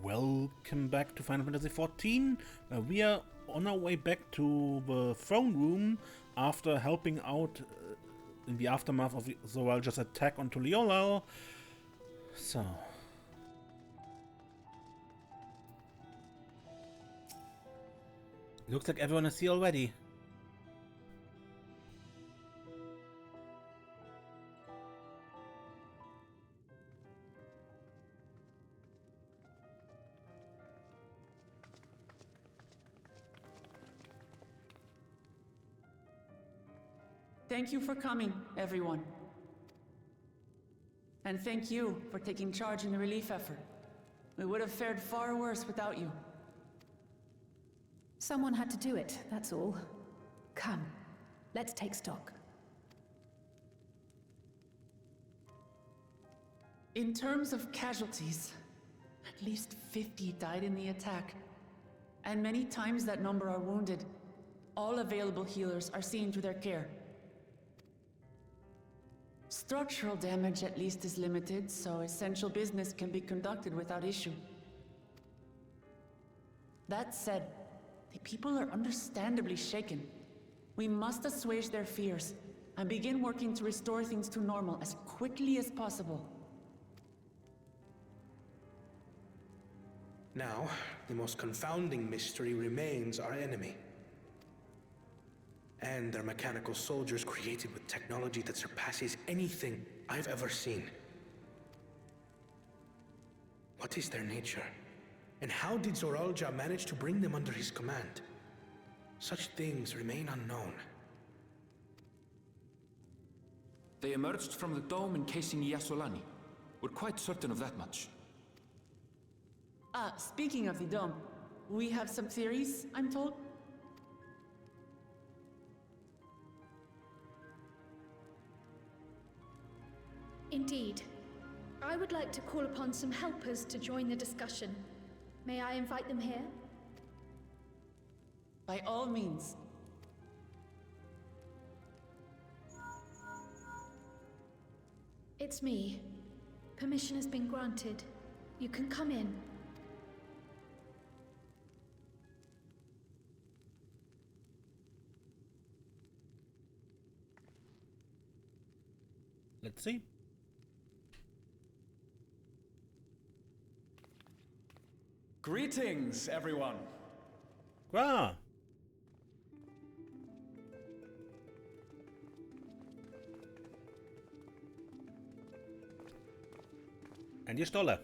Welcome back to Final Fantasy XIV. We are on our way back to the throne room after helping out in the aftermath of Zoraal Ja's attack on Tuliyollal. So... looks like everyone is here already. Thank you for coming, everyone. And thank you for taking charge in the relief effort. We would have fared far worse without you. Someone had to do it, that's all. Come, let's take stock. In terms of casualties, at least 50 died in the attack. And many times that number are wounded. All available healers are seen to their care. Structural damage at least is limited, so essential business can be conducted without issue. That said, the people are understandably shaken. We must assuage their fears and begin working to restore things to normal as quickly as possible. Now, the most confounding mystery remains our enemy. And their mechanical soldiers created with technology that surpasses anything I've ever seen. What is their nature? And how did Zoraal Ja manage to bring them under his command? Such things remain unknown. They emerged from the dome encasing Yasolani. We're quite certain of that much. Speaking of the dome, we have some theories, I'm told. Indeed. I would like to call upon some helpers to join the discussion. May I invite them here? By all means. It's me. Permission has been granted. You can come in. Let's see. Greetings, everyone. Ah. And die Stolle.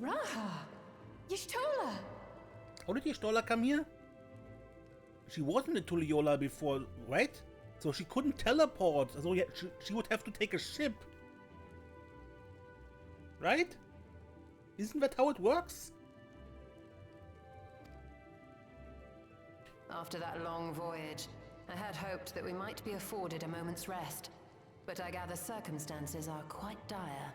Raha! Y'shtola! How did die Stolle come here? She wasn't in Tuliyollal before, right? So she couldn't teleport. So yeah, she would have to take a ship. Right? Isn't that how it works? After that long voyage, I had hoped that we might be afforded a moment's rest. But I gather circumstances are quite dire.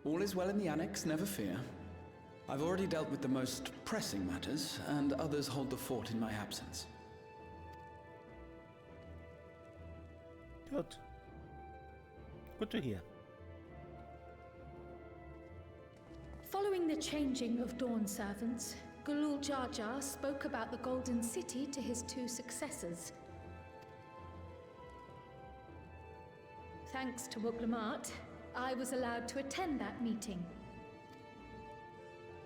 All is well in the Annex, never fear. I've already dealt with the most pressing matters, and others hold the fort in my absence. Good. Good to hear. Following the changing of Dawnservants, Zoraal Ja spoke about the Golden City to his two successors. Thanks to Wuk Lamat, I was allowed to attend that meeting.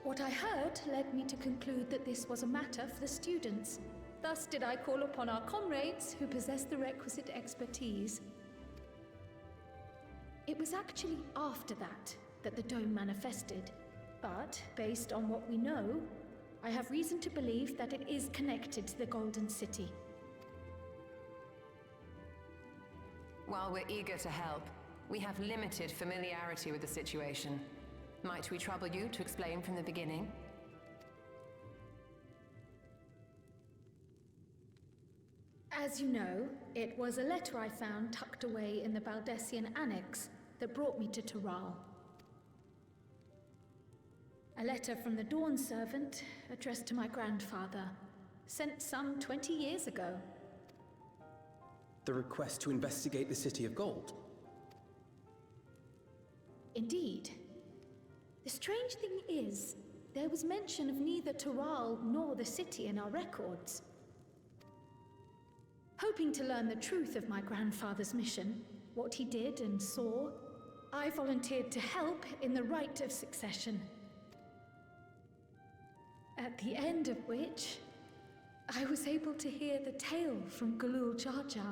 What I heard led me to conclude that this was a matter for the students. Thus did I call upon our comrades who possess the requisite expertise. It was actually after that the dome manifested. But, based on what we know, I have reason to believe that it is connected to the Golden City. While we're eager to help, we have limited familiarity with the situation. Might we trouble you to explain from the beginning? As you know, it was a letter I found tucked away in the Baldessian Annex that brought me to Tural. A letter from the Dawnservant, addressed to my grandfather, sent some 20 years ago. The request to investigate the City of Gold. Indeed. The strange thing is, there was mention of neither Toral nor the city in our records. Hoping to learn the truth of my grandfather's mission, what he did and saw, I volunteered to help in the rite of succession. At the end of which, I was able to hear the tale from Zoraal Ja.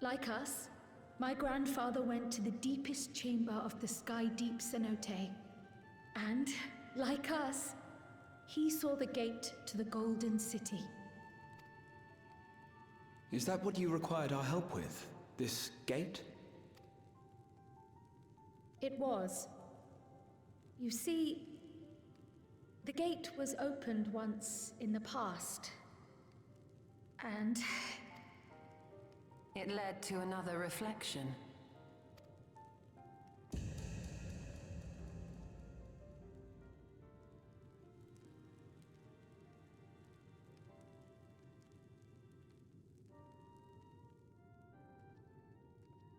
Like us, my grandfather went to the deepest chamber of the sky deep cenote. And, like us, he saw the gate to the Golden City. Is that what you required our help with? This gate? It was. You see, the gate was opened once in the past. And it led to another reflection.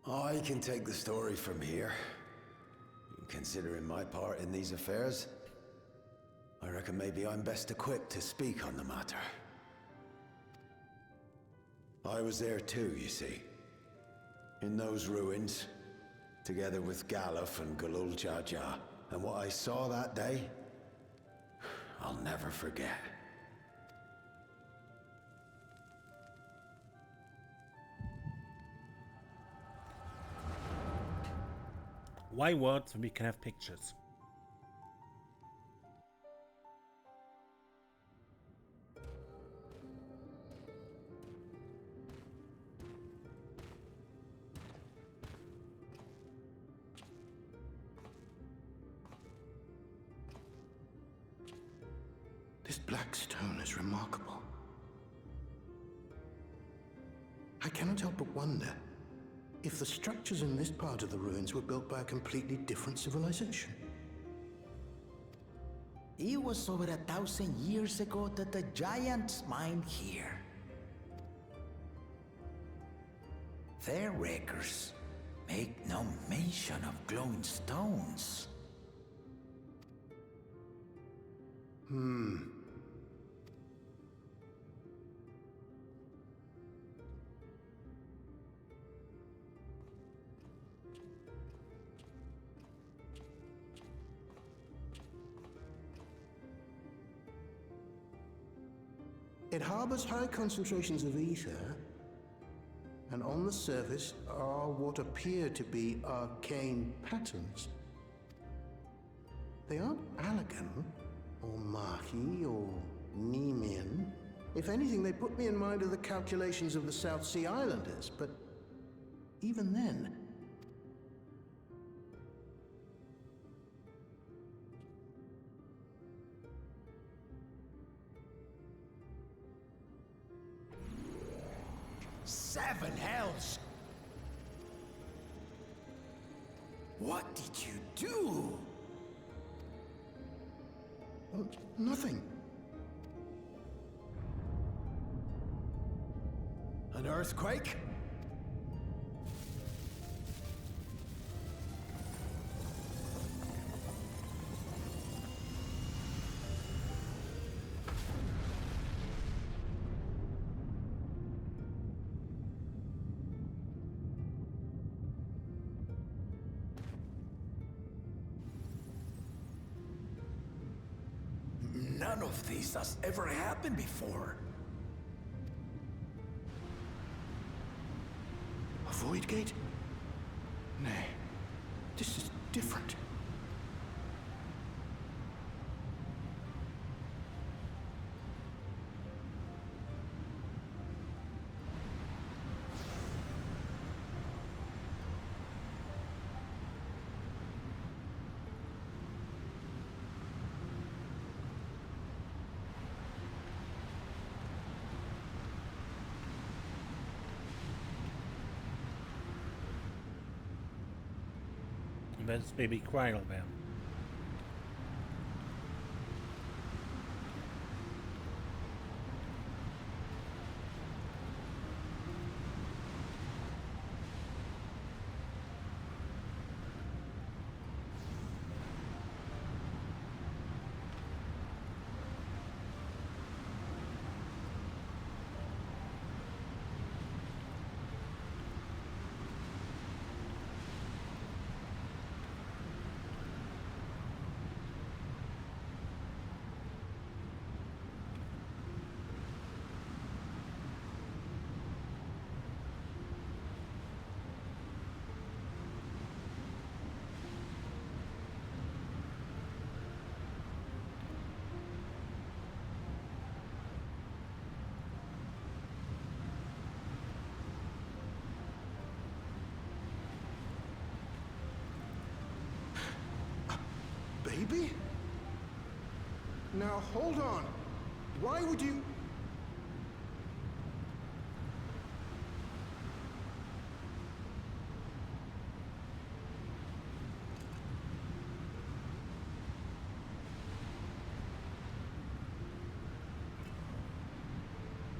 I can take the story from here. Considering my part in these affairs, I reckon maybe I'm best equipped to speak on the matter. I was there too, you see. In those ruins, together with Galuf and Zoraal Ja, and what I saw that day, I'll never forget. Why words when we can have pictures? This black stone is remarkable. I cannot help but wonder if the structures in this part of the ruins were built by a completely different civilization. It was over 1,000 years ago that the giants mined here. Their records make no mention of glowing stones. It harbors high concentrations of ether, and on the surface are what appear to be arcane patterns. They aren't Allagan, or Mahi, or Nemean. If anything, they put me in mind of the calculations of the South Sea Islanders, but even then, Seven hells! What did you do? nothing. An earthquake? None of this has ever happened before. A void gate? Nay, this is different. where's baby Kryle there? Baby? Now, hold on. Why would you...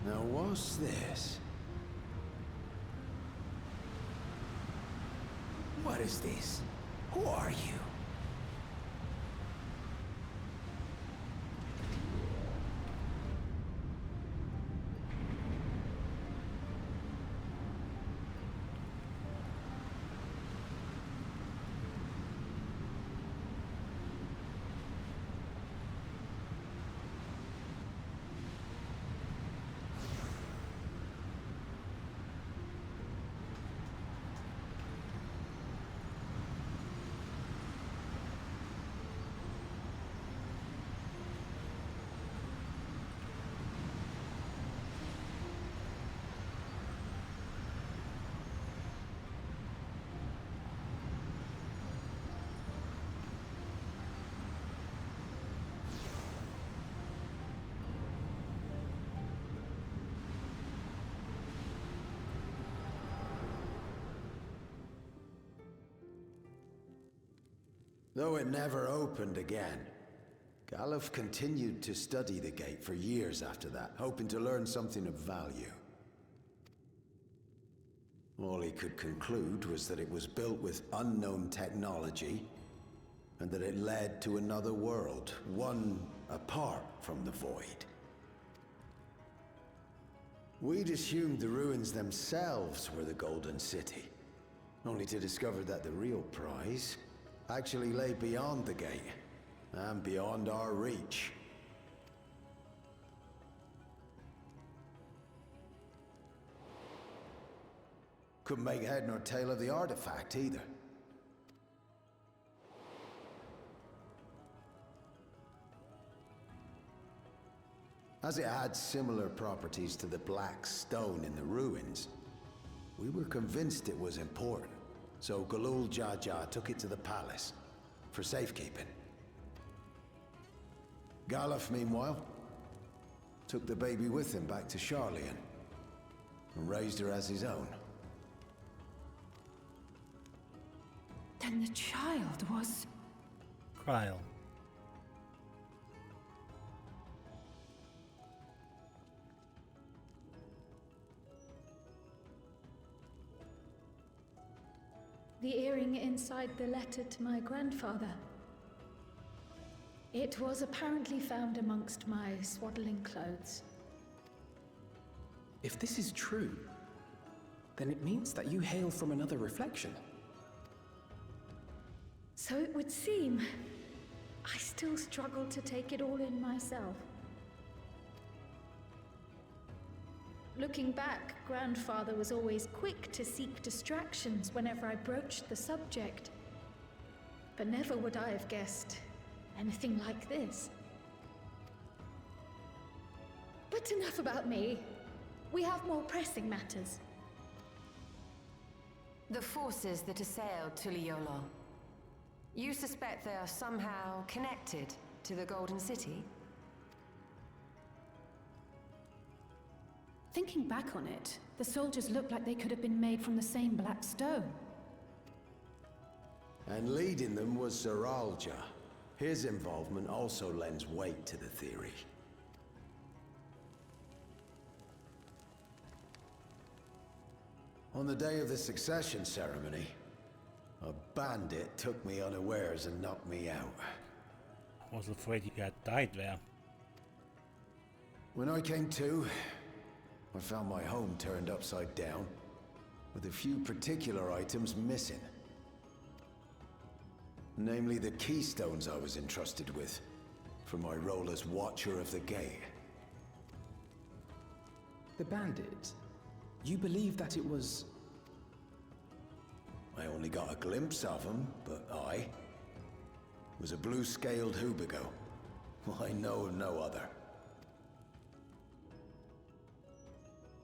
Now what's this? What is this? Who are you? Though it never opened again, Galuf continued to study the gate for years after that, hoping to learn something of value. All he could conclude was that it was built with unknown technology, and that it led to another world, one apart from the Void. We'd assumed the ruins themselves were the Golden City, only to discover that the real prize actually lay beyond the gate, and beyond our reach. Couldn't make head nor tail of the artifact, either. As it had similar properties to the black stone in the ruins, we were convinced it was important. So Zoraal Ja took it to the palace for safekeeping. Galuf, meanwhile, took the baby with him back to Sharlayan and raised her as his own. Then the child was... Kryle. The earring inside the letter to my grandfather. It was apparently found amongst my swaddling clothes. If this is true, then it means that you hail from another reflection. So it would seem. I still struggle to take it all in myself. Looking back, Grandfather was always quick to seek distractions whenever I broached the subject. But never would I have guessed anything like this. But enough about me. We have more pressing matters. The forces that assailed Tuliyollal. You suspect they are somehow connected to the Golden City? Thinking back on it, the soldiers looked like they could have been made from the same black stone. And leading them was Zoraal Ja. His involvement also lends weight to the theory. On the day of the succession ceremony, a bandit took me unawares and knocked me out. I was afraid he had died there. When I came to, I found my home turned upside down, with a few particular items missing. Namely the keystones I was entrusted with, for my role as Watcher of the Gate. The bandit? You believe that it was... I only got a glimpse of him, but I was a blue-scaled Hubigo. I know of no other.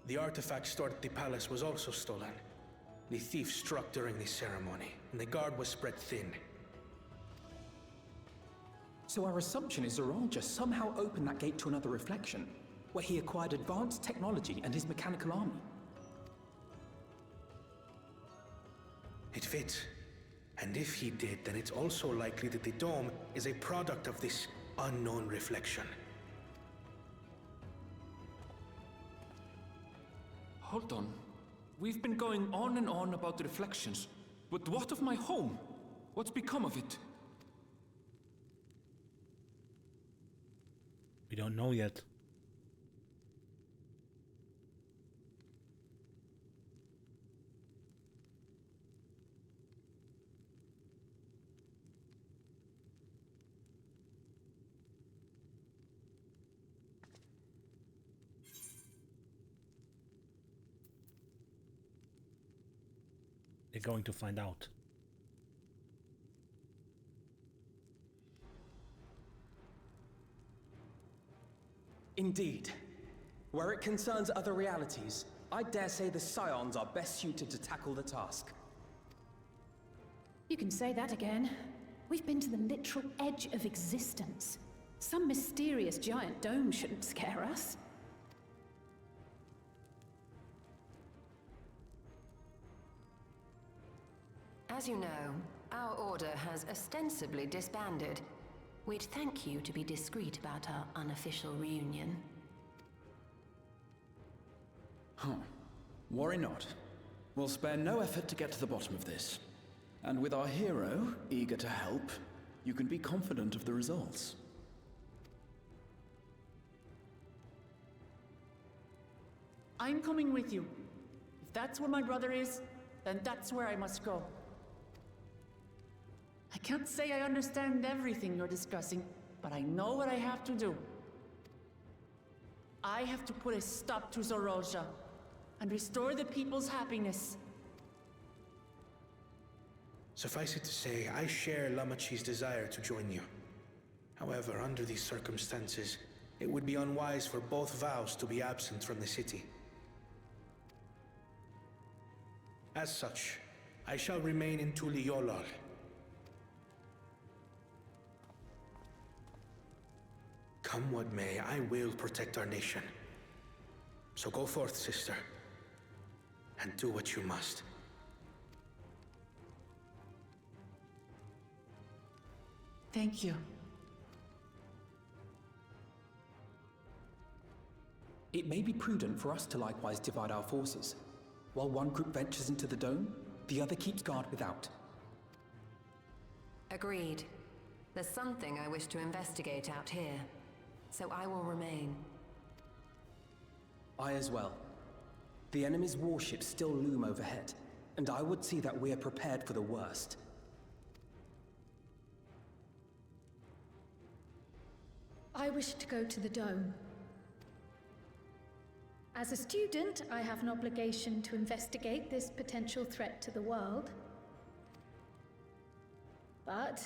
The artifact stored at the palace was also stolen. The thief struck during the ceremony, and the guard was spread thin. So our assumption is Zoraal Ja somehow opened that gate to another reflection, where he acquired advanced technology and his mechanical army. It fits. And if he did, then it's also likely that the dome is a product of this unknown reflection. Hold on. We've been going on and on about the reflections, but what of my home? What's become of it? We don't know yet. They're going to find out. Indeed. Where it concerns other realities, I dare say the Scions are best suited to tackle the task. You can say that again. We've been to the literal edge of existence. Some mysterious giant dome shouldn't scare us. As you know, our order has ostensibly disbanded. We'd thank you to be discreet about our unofficial reunion. Huh. Worry not. We'll spare no effort to get to the bottom of this. And with our hero eager to help, you can be confident of the results. I'm coming with you. If that's where my brother is, then that's where I must go. I can't say I understand everything you're discussing, but I know what I have to do. I have to put a stop to Zoraal Ja and restore the people's happiness. Suffice it to say, I share Lamachi's desire to join you. However, under these circumstances, it would be unwise for both vows to be absent from the city. As such, I shall remain in Tuliolal. Come what may, I will protect our nation. So go forth, sister, and do what you must. Thank you. It may be prudent for us to likewise divide our forces. While one group ventures into the dome, the other keeps guard without. Agreed. There's something I wish to investigate out here, so I will remain. I as well. The enemy's warships still loom overhead, and I would see that we are prepared for the worst. I wish to go to the dome. As a student, I have an obligation to investigate this potential threat to the world. But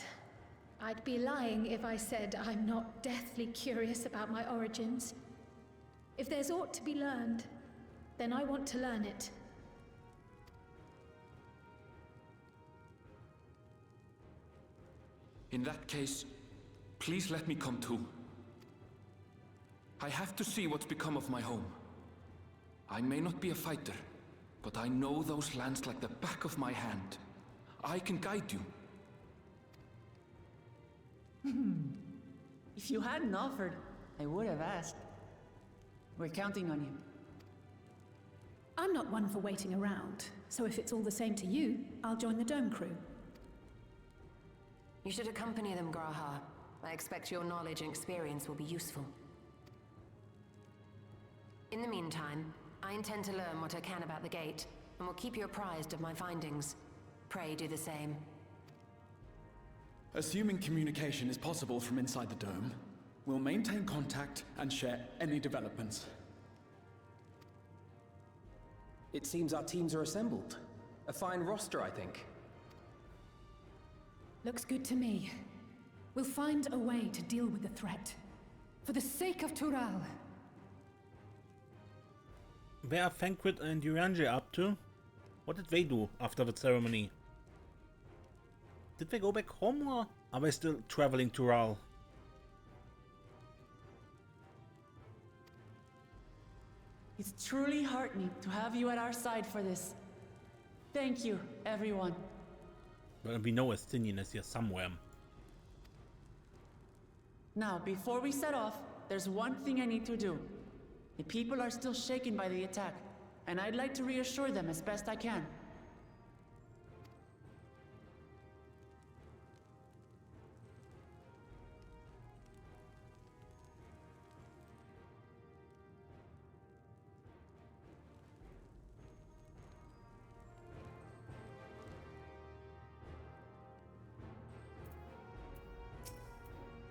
I'd be lying if I said I'm not deathly curious about my origins. If there's aught to be learned, then I want to learn it. In that case, please let me come too. I have to see what's become of my home. I may not be a fighter, but I know those lands like the back of my hand. I can guide you, If you hadn't offered, I would have asked. We're counting on you. I'm not one for waiting around, so if it's all the same to you, I'll join the Dome crew. You should accompany them, Graha. I expect your knowledge and experience will be useful. In the meantime, I intend to learn what I can about the gate, and will keep you apprised of my findings. Pray do the same. Assuming communication is possible from inside the dome, we'll maintain contact and share any developments. It seems our teams are assembled. A fine roster, I think. Looks good to me. We'll find a way to deal with the threat. For the sake of Tural. Where are Thancred and Urianger up to? What did they do after the ceremony? Did they go back home or are they still traveling to Tural? It's truly heartening to have you at our side for this. Thank you, everyone. Well, we know Estinian is here somewhere. Now, before we set off, there's one thing I need to do. The people are still shaken by the attack, and I'd like to reassure them as best I can.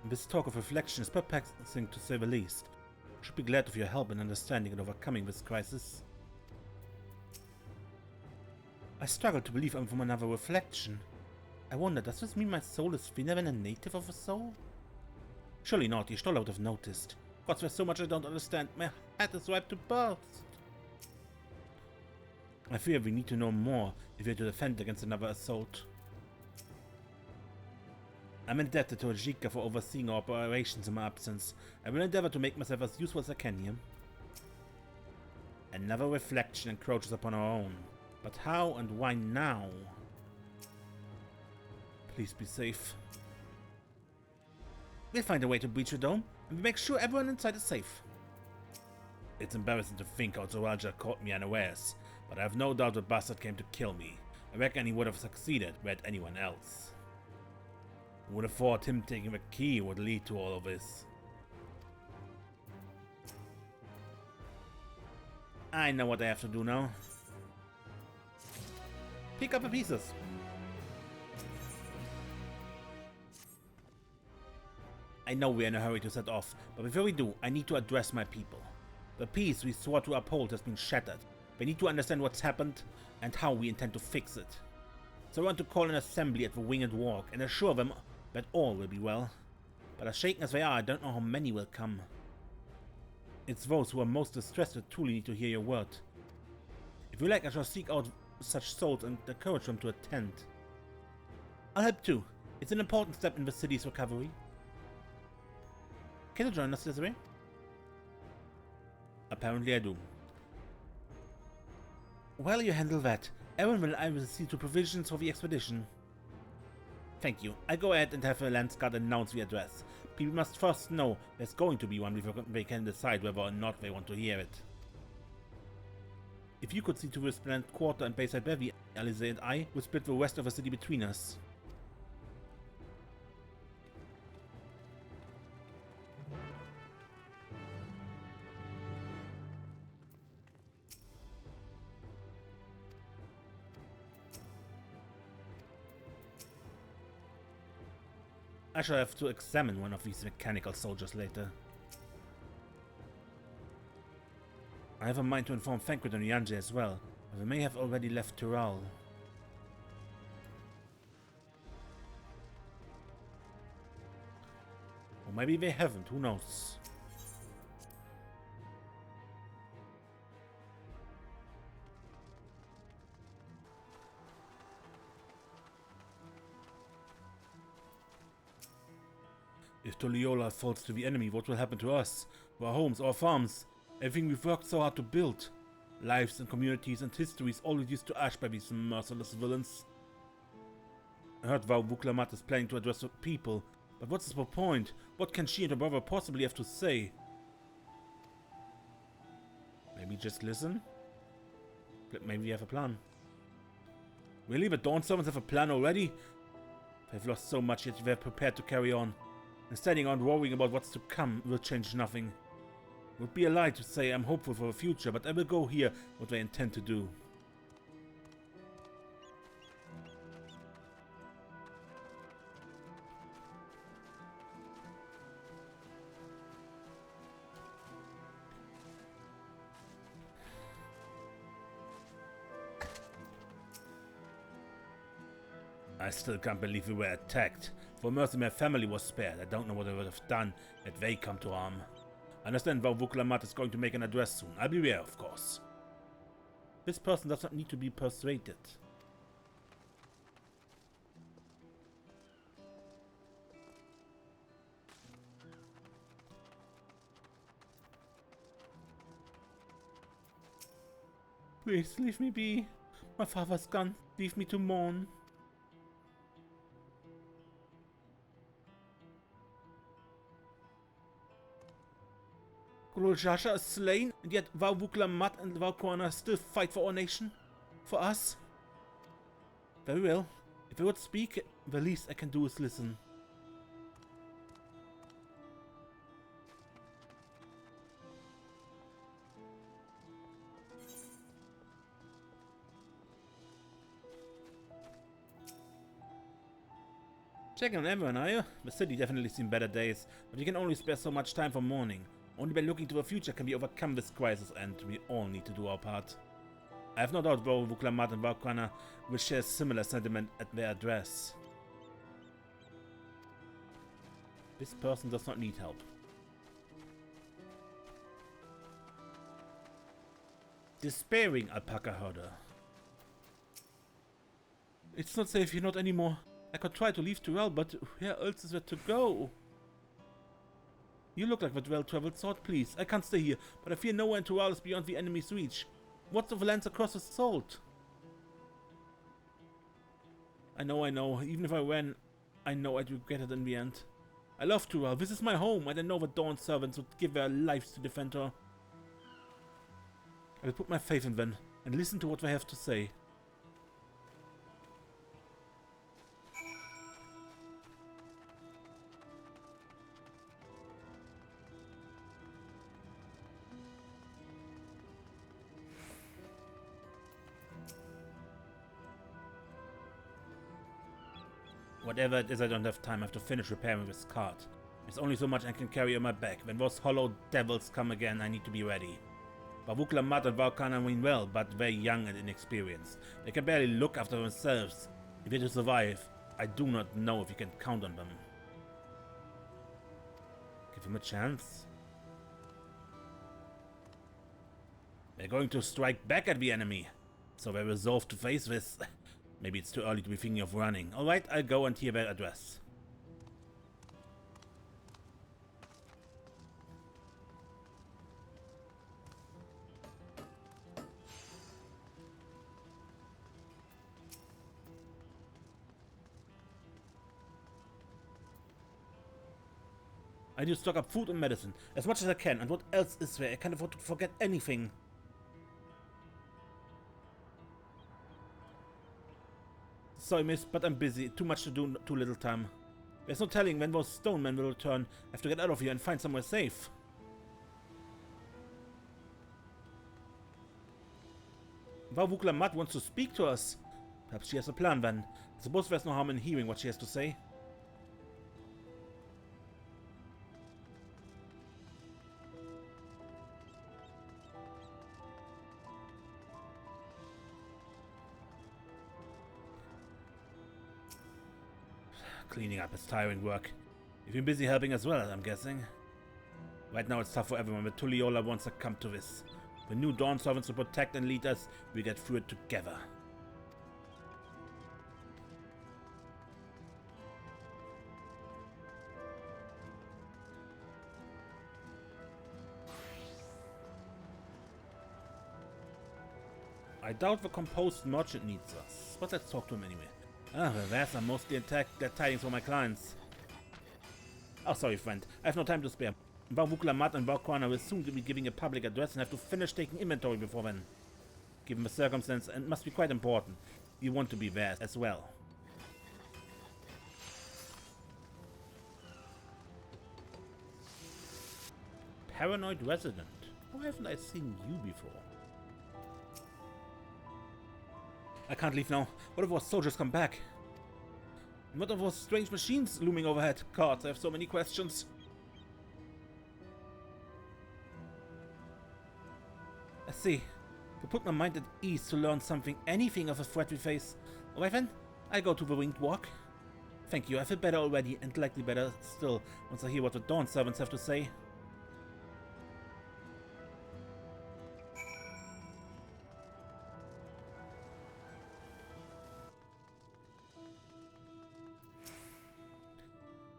This talk of reflection is perplexing to say the least. Should be glad of your help in understanding and overcoming this crisis. I struggle to believe I'm from another reflection. I wonder, does this mean my soul is thinner than a native of a soul? Surely not, you Stoller would have noticed. God, there's so much I don't understand. My head is ripe to burst. I fear we need to know more if we're to defend against another assault. I'm indebted to Ajika for overseeing our operations in my absence. I will endeavor to make myself as useful as I can here. Another reflection encroaches upon our own. But how and why now? Please be safe. We'll find a way to breach the dome, and we'll make sure everyone inside is safe. It's embarrassing to think how Zoraal Ja caught me unawares, but I have no doubt the bastard came to kill me. I reckon he would have succeeded were anyone else. Would have thought him taking the key would lead to all of this. I know what I have to do now. Pick up the pieces. I know we're in a hurry to set off, but before we do, I need to address my people. The peace we swore to uphold has been shattered. We need to understand what's happened and how we intend to fix it. So I want to call an assembly at the Winged Walk and assure them that all will be well. But as shaken as they are, I don't know how many will come. It's those who are most distressed that truly need to hear your word. If you like, I shall seek out such souls and encourage them to attend. I'll help too. It's an important step in the city's recovery. Can you join us, Desiree? Apparently I do. While you handle that, Aaron will I will see to provisions for the expedition. Thank you. I go ahead and have the Landsguard announce the address. People must first know there's going to be one before they can decide whether or not they want to hear it. If you could see to the Splendid Quarter and Bayside Bevy, Alize and I will split the rest of the city between us. I shall have to examine one of these mechanical soldiers later. I have a mind to inform Thancred and Urianger as well, but they may have already left Tural. Or maybe they haven't, who knows? If Tuliyola falls to the enemy, what will happen to us? Our homes, our farms, everything we've worked so hard to build. Lives and communities and histories all reduced to ash by these merciless villains. I heard Wuk Lamat is planning to address the people, But what's the point? What can she and her brother possibly have to say? Maybe just listen? Maybe we have a plan. Really? The Dawnservants have a plan already? They've lost so much, yet they're prepared to carry on. And standing on worrying about what's to come will change nothing. It would be a lie to say I'm hopeful for the future, but I will go here what they intend to do. I still can't believe we were attacked. For mercy, my family was spared. I don't know what I would have done had they come to harm. I understand why Wuk Lamat is going to make an address soon. I'll be there, of course. This person does not need to be persuaded. Please, leave me be. My father's gone. Leave me to mourn. Zoraal Ja is slain, and yet Wuk Lamat and Valkwana still fight for our nation? For us? Very well. If I would speak, the least I can do is listen. Checking on everyone, are you? The city definitely seen better days, but you can only spare so much time for mourning. Only by looking to the future can we overcome this crisis, and we all need to do our part. I have no doubt both Wuk Lamat and Valkwana will share similar sentiment at their address. This person does not need help. Despairing alpaca herder. It's not safe here, not anymore. I could try to leave Turel, but where else is there to go? You look like that well-traveled sort, please. I can't stay here, but I fear nowhere in Turel is beyond the enemy's reach. What's of the lands across the salt? I know. Even if I ran, I know I'd regret it in the end. I love Turel. This is my home, and I know the Dawnservants would give their lives to defend her. I will put my faith in them, and listen to what they have to say. Whatever it is, I don't have time. I have to finish repairing this cart. There's only so much I can carry on my back. When those hollow devils come again, I need to be ready. But Wuk Lamat and Valkwana mean well, but very young and inexperienced. They can barely look after themselves. If they to survive, I do not know if you can count on them. Give them a chance. They're going to strike back at the enemy, so they resolve to face this. Maybe it's too early to be thinking of running. Alright, I'll go and hear their address. I do stock up food and medicine, as much as I can, and what else is there? I can't afford to forget anything. Sorry, miss, but I'm busy. Too much to do, too little time. There's no telling when those stone men will return. I have to get out of here and find somewhere safe. Wuk Lamat wants to speak to us. Perhaps she has a plan then. I suppose there's no harm in hearing what she has to say. Cleaning up is tiring work. You've been busy helping as well, I'm guessing. Right now it's tough for everyone, but Tulliola wants to come to this. The new Dawnservants to protect and lead us, we get through it together. I doubt the composed merchant needs us, but let's talk to him anyway. Ah, the Vats are mostly intact. They're tidings for my clients. Oh, sorry, friend. I have no time to spare. Wuk Lamat and Corner will soon be giving a public address and have to finish taking inventory before then. Given the circumstance, and must be quite important. You want to be there as well. Paranoid resident. Why haven't I seen you before? I can't leave now. What if our soldiers come back? And what if those strange machines looming overhead? God, I have so many questions. I see. To put my mind at ease to learn anything of a threat we face. Alright then, I go to the winged walk. Thank you, I feel better already, and likely better still once I hear what the Dawnservants have to say.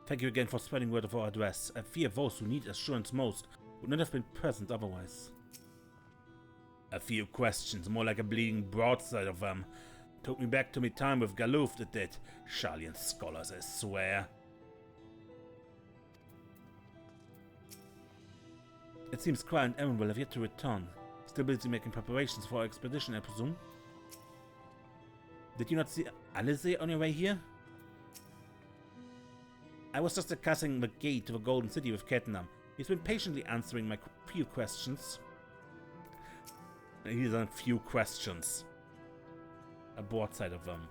Thank you again for spreading word of our address. I fear those who need assurance most would not have been present otherwise. A few questions, more like a bleeding broadside of them. Took me back to me time with Galuf, it did. Sharlayan scholars, I swear. It seems Kra and Aaron will have yet to return. Still busy making preparations for our expedition, I presume. Did you not see Alize on your way here? I was just discussing the gate to the Golden City with Ketnam. He's been patiently answering my few questions. He's on few questions. A broadside of them.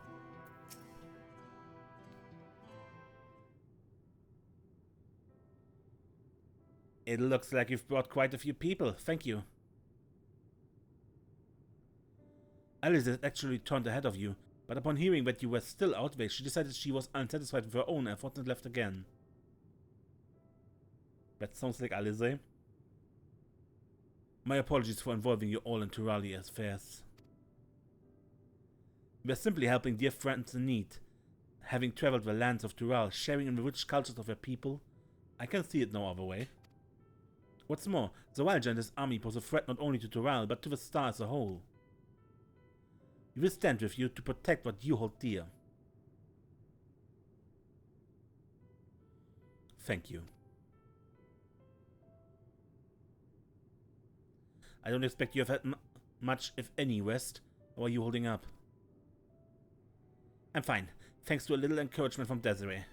It looks like you've brought quite a few people. Thank you. Alice had actually turned ahead of you, but upon hearing that you were still out there, she decided she was unsatisfied with her own efforts and left again. That sounds like Alice. My apologies for involving you all in Turali affairs. We are simply helping dear friends in need. Having traveled the lands of Tural, sharing in the rich cultures of their people, I can see it no other way. What's more, Zoraal Ja and his army pose a threat not only to Tural, but to the star as a whole. We will stand with you to protect what you hold dear. Thank you. I don't expect you have had much, if any, rest. How are you holding up? I'm fine, thanks to a little encouragement from Desiree.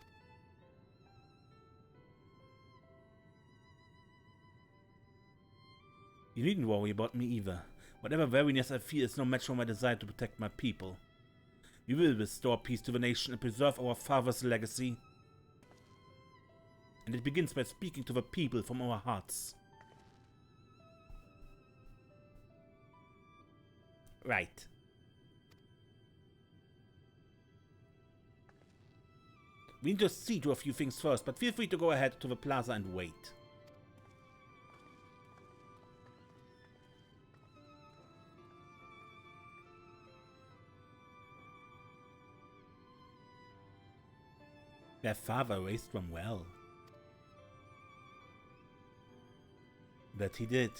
You needn't worry about me either. Whatever weariness I feel is no match for my desire to protect my people. We will restore peace to the nation and preserve our father's legacy. And it begins by speaking to the people from our hearts. Right. We need to see to a few things first, but feel free to go ahead to the plaza and wait. Their father raised them well. That he did.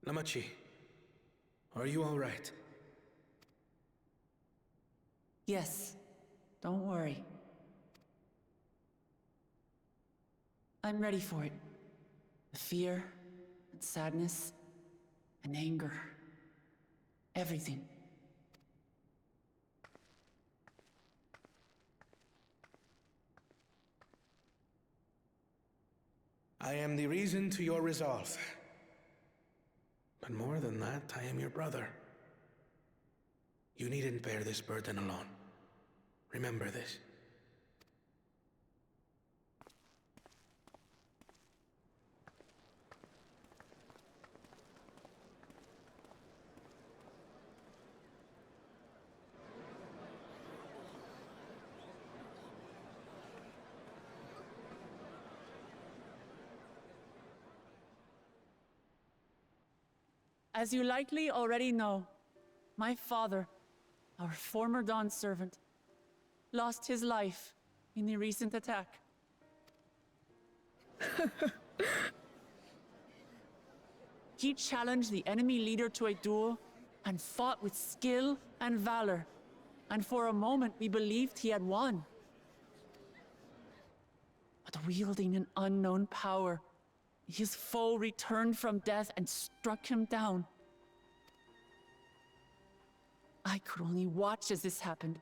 Lamachi, are you all right? Yes, don't worry. I'm ready for it. The fear, and sadness, and anger. Everything. I am the reason to your resolve. But more than that, I am your brother. You needn't bear this burden alone. Remember this. As you likely already know, my father, our former Dawnservant, lost his life in the recent attack. He challenged the enemy leader to a duel and fought with skill and valor, and for a moment we believed he had won. But wielding an unknown power, his foe returned from death and struck him down. I could only watch as this happened.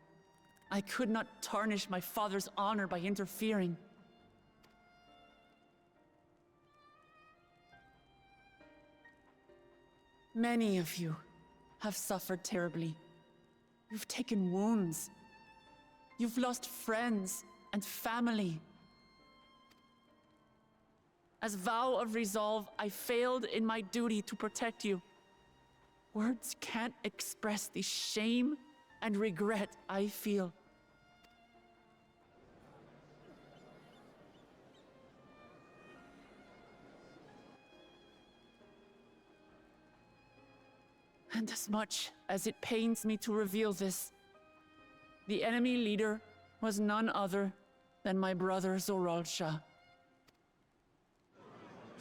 I could not tarnish my father's honor by interfering. Many of you have suffered terribly. You've taken wounds. You've lost friends and family. As vow of resolve, I failed in my duty to protect you. Words can't express the shame and regret I feel. And as much as it pains me to reveal this, the enemy leader was none other than my brother Zoraal Ja.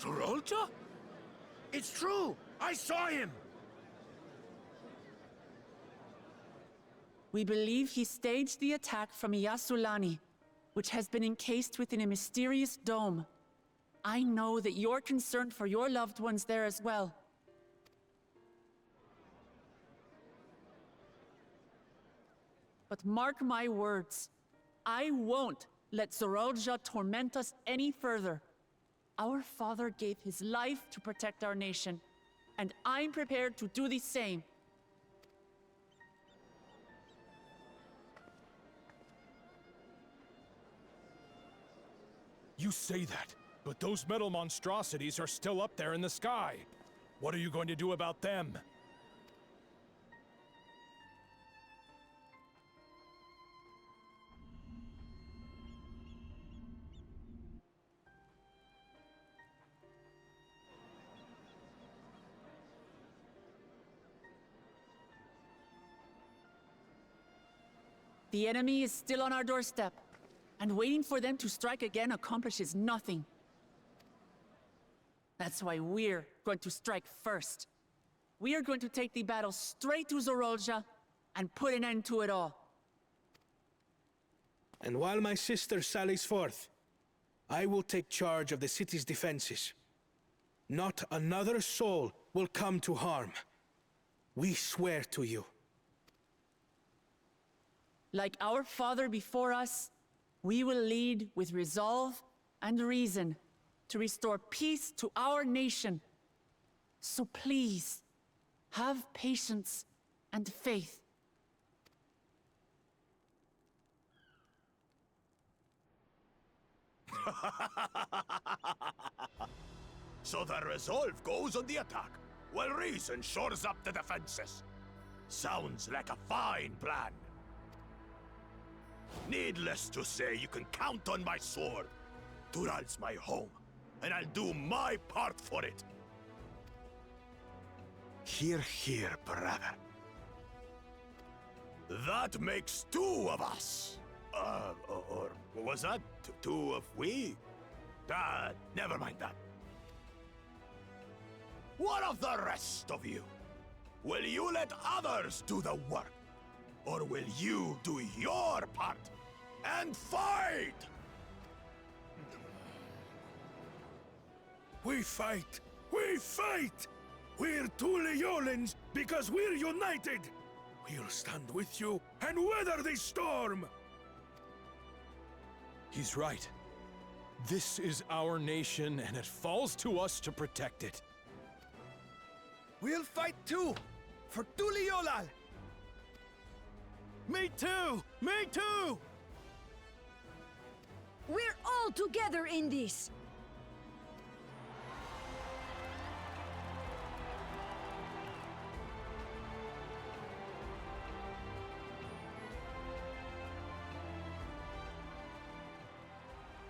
Zoraal Ja? It's true! I saw him! We believe he staged the attack from Yasulani, which has been encased within a mysterious dome. I know that you're concerned for your loved ones there as well. But mark my words, I won't let Zoraal Ja torment us any further. Our father gave his life to protect our nation, and I'm prepared to do the same. You say that, but those metal monstrosities are still up there in the sky. What are you going to do about them? The enemy is still on our doorstep, and waiting for them to strike again accomplishes nothing. That's why we're going to strike first. We are going to take the battle straight to Zoraal Ja and put an end to it all. And while my sister sallies forth, I will take charge of the city's defenses. Not another soul will come to harm. We swear to you. Like our father before us, we will lead with resolve and reason to restore peace to our nation. So please, have patience and faith. So the resolve goes on the attack, while reason shores up the defenses. Sounds like a fine plan. Needless to say, you can count on my sword. Dural's my home, and I'll do my part for it. Hear, hear, brother. That makes two of us. Or was that two of we? Never mind that. What of the rest of you? Will you let others do the work? Or will you do your part and fight? We fight! We fight! We're two Leolans because we're united! We'll stand with you and weather this storm! He's right. This is our nation, and it falls to us to protect it. We'll fight too! For Tuliolal! Me too! Me too! We're all together in this!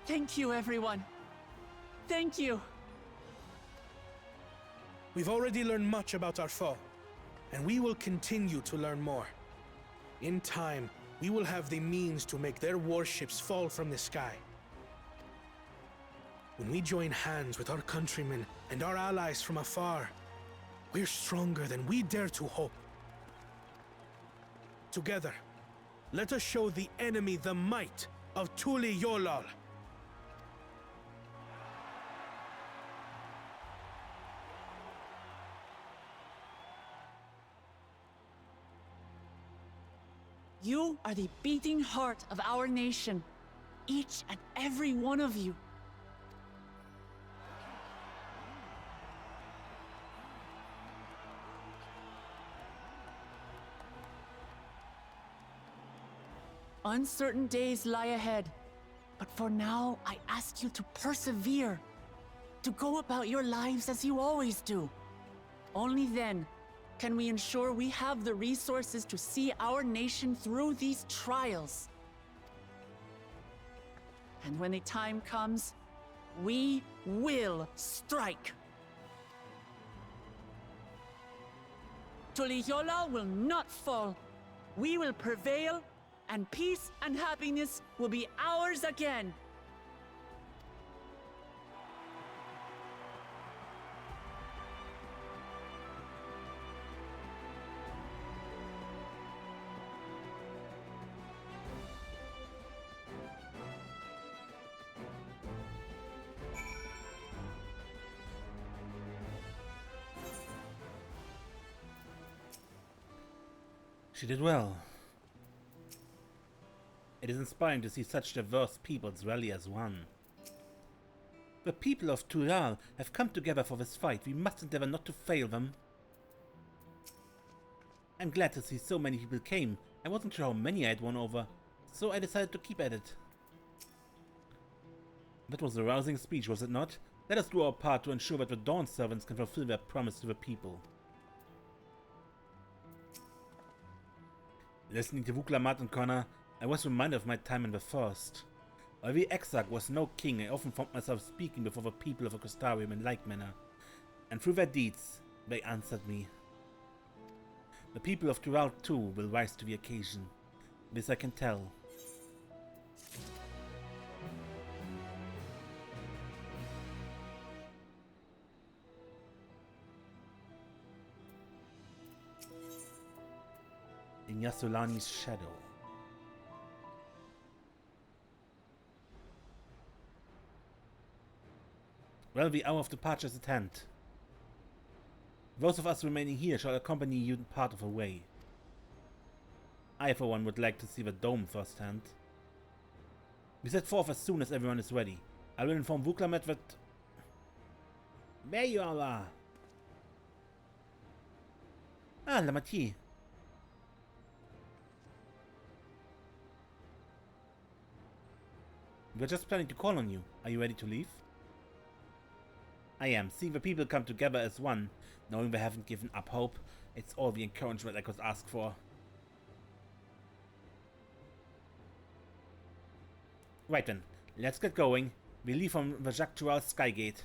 Thank you, everyone. Thank you. We've already learned much about our foe, and we will continue to learn more. In time, we will have the means to make their warships fall from the sky. When we join hands with our countrymen and our allies from afar, we're stronger than we dare to hope. Together, let us show the enemy the might of Tuliyollal. You are the beating heart of our nation, each and every one of you. Uncertain days lie ahead, but for now, I ask you to persevere, to go about your lives as you always do. Only then can we ensure we have the resources to see our nation through these trials. And when the time comes, we will strike. Tuliyollal will not fall. We will prevail, and peace and happiness will be ours again. She did well. It is inspiring to see such diverse peoples rally as one. The people of Tural have come together for this fight. We must endeavor not to fail them. I'm glad to see so many people came. I wasn't sure how many I had won over, so I decided to keep at it. That was a rousing speech, was it not? Let us do our part to ensure that the Dawnservants can fulfill their promise to the people. Listening to Wuk Lamat and Connor, I was reminded of my time in the First. While the XIV was no king, I often found myself speaking before the people of Acostarium in like manner, and through their deeds, they answered me. The people of Tural too will rise to the occasion. This I can tell. In Yasulani's shadow. Well, the hour of departure is at hand. Those of us remaining here shall accompany you part of the way. I, for one, would like to see the dome firsthand. We set forth as soon as everyone is ready. I will inform Wuk Lamat that... There you all are! Ah, Lamatier. We're just planning to call on you. Are you ready to leave? I am. Seeing the people come together as one, knowing they haven't given up hope, it's all the encouragement I could ask for. Right then, let's get going. We leave from the Jacques Tural Skygate.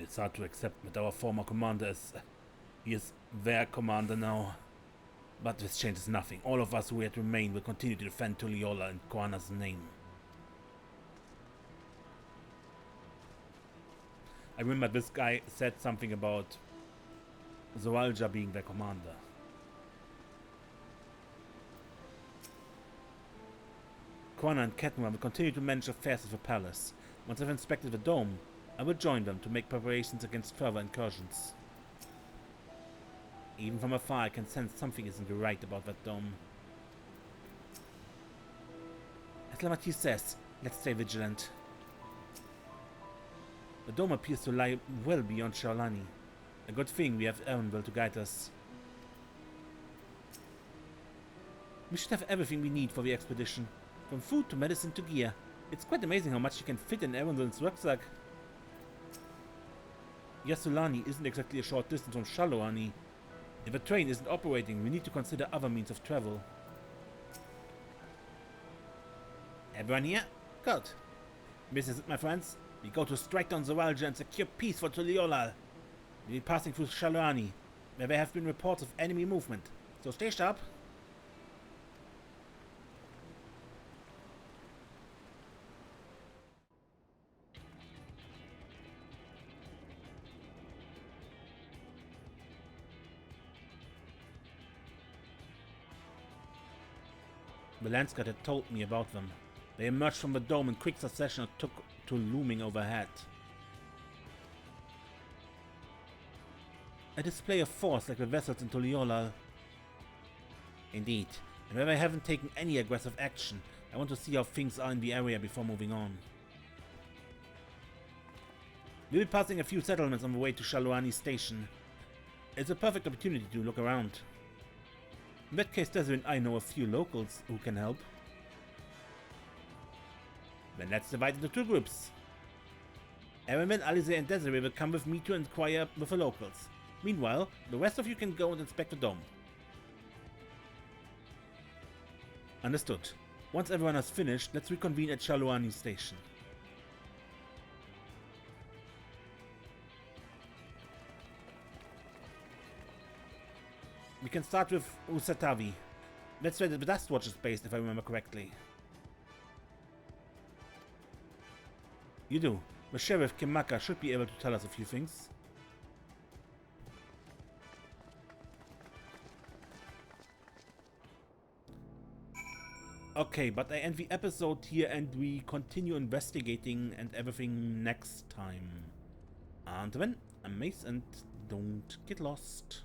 It's hard to accept that our former commander he is their commander now. But this changes nothing. All of us who yet remain will continue to defend Tuliyollal in Koana's name. I remember this guy said something about Zoraal Ja being their commander. Koana and Kettenra will continue to manage affairs of the palace. Once I've inspected the dome, I will join them to make preparations against further incursions. Even from afar I can sense something isn't right about that dome. As Lamat says, let's stay vigilant. The dome appears to lie well beyond Shaolani. A good thing we have Erenville to guide us. We should have everything we need for the expedition. From food to medicine to gear. It's quite amazing how much you can fit in Erenville's rucksack. Yasulani isn't exactly a short distance from Shaolani. If a train isn't operating, we need to consider other means of travel. Everyone here? Good. This is it, my friends. We go to strike down Zoraal Ja and secure peace for Tuliolal. We'll be passing through Shaolani, where there have been reports of enemy movement. So stay sharp. The Landscape had told me about them. They emerged from the dome in quick succession and took to looming overhead. A display of force like the vessels in Tuliolal. Indeed, and where they haven't taken any aggressive action, I want to see how things are in the area before moving on. We'll be passing a few settlements on the way to Shaolani Station. It's a perfect opportunity to look around. In that case, Desiree and I know a few locals who can help. Then let's divide into two groups. Erenville, Alize and Desiree will come with me to inquire with the locals. Meanwhile, the rest of you can go and inspect the dome. Understood. Once everyone has finished, let's reconvene at Shaolani Station. We can start with Usatavi. That's where the Dust Watch is based, if I remember correctly. You do. The Sheriff Kimaka should be able to tell us a few things. Okay, but I end the episode here and we continue investigating and everything next time. And then, I'm Mace and don't get lost.